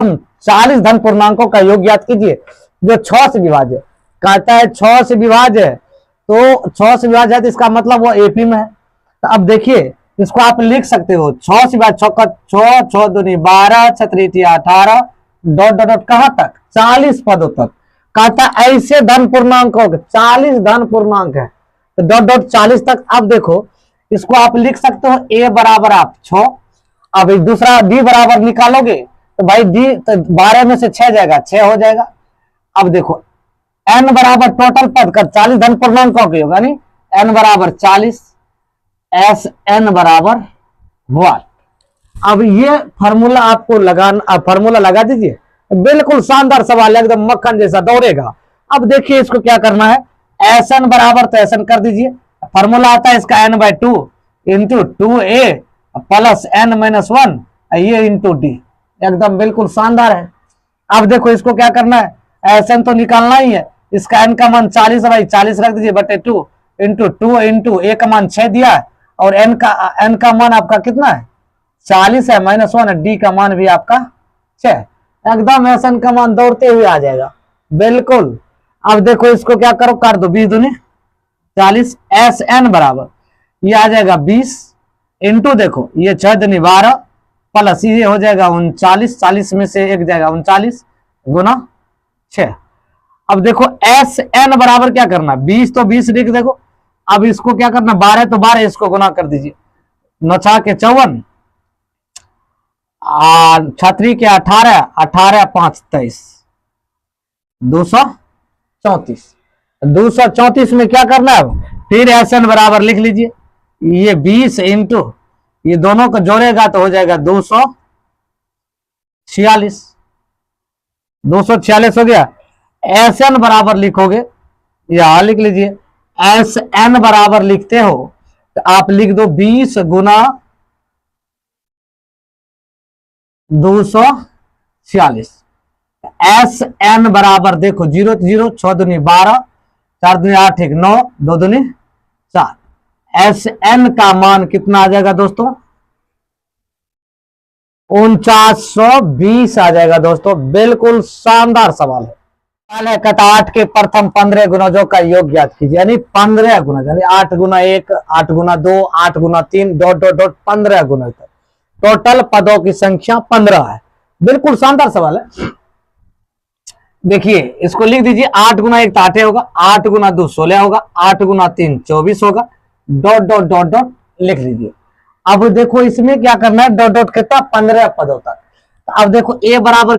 40 धन पूर्णांकों का योग ज्ञात कीजिए जो 6 से विभाज्य है। कहता है 6 से विभाज्य है, तो 6 से विभाज्य है तो इसका मतलब वो एपी में है। तो अब देखिए इसको आप लिख सकते हो 6 से विभाज्य, 6 6 दूनी 12 6 18 डॉट डॉट डॉट कहां तक 40 पदों तक। कहता है ऐसे धन पूर्णांकों 40 धन पूर्णांक है तो डॉट डॉट 40 तक। अब देखो इसको आप लिख सकते हो ए बराबर आप 6, अब दूसरा डी बराबर निकालोगे तो भाई डी तो 12 में से 6 जाएगा, 6 हो जाएगा। अब देखो एन बराबर टोटल पद का 40 धन पूर्णांकों के होगा नहीं, एन बराबर 40 एस एन बराबर 1। अब ये फार्मूला आपको फार्मूला लगा दीजिए, बिल्कुल शानदार सवाल है, एकदम मक्खन जैसा दौड़ेगा। अब देखिए इसको क्या करना है, एस एन बराबर तो एस एन कर दीजिए, फार्मूला आता है इसका n by 2 into 2a plus n minus 1 ये इंटू डी, एकदम बिल्कुल शानदार है। अब देखो इसको क्या करना है, एस एन तो निकालना ही है, इसका एन का मान 40 है भाई, 40 रख दीजिए बटे 2 इंटू 2 इंटू ए का मान 6 दिया है और एन का मान आपका कितना है 40 है माइनस 1 है, डी का मान भी आपका 6, एकदम एस एन का मान दौड़ते हुए आ जाएगा बिल्कुल। अब देखो इसको क्या करो, कर दो 20 दूनी 40, एस एन बराबर ये आ जाएगा 20 इंटू देखो ये 6 दूनी 12 प्लस ये हो जाएगा 39, 40 में से 1 जाएगा 39 गुना 6। अब देखो एस एन बराबर क्या करना, 20 तो 20 लिख देखो। अब इसको क्या करना 12 तो 12 इसको गुना कर दीजिए, 9 के 54 छत्री के 18 18 5 23 234। 234 में क्या करना है, फिर एस एन बराबर लिख लीजिए, ये 20 इंटू ये दोनों को जोड़ेगा तो हो जाएगा 246, 246 हो गया। एस एन बराबर लिखोगे यहां लिख लीजिए, एस एन बराबर लिखते हो तो आप लिख दो 20 गुना 246। एस एन बराबर देखो 0 0 6 दूनी 12 4 दूनी 8 1 9 2 दूनी 4। एस एन का मान कितना आ जाएगा दोस्तों 4920 आ जाएगा दोस्तों, बिल्कुल शानदार सवाल है। कट 8 के प्रथम 15 गुणजों का योग ज्ञात कीजिए, यानी 15 गुणज, यानी 8 गुना 1 8 गुना 2 8 गुना 3 डॉट डॉट डॉट 15 गुणज तक टोटल पदों की संख्या 15 है, बिल्कुल शानदार सवाल है। देखिए इसको लिख दीजिए, 8 गुना 1 8 होगा, 8 गुना 2 16 होगा, 8 गुना 3 24 होगा, डॉट डॉट डॉट डॉट लिख लीजिए। अब देखो इसमें क्या करना है, डॉट डॉट कितना 15 पदों तक। अब देखो ए बराबर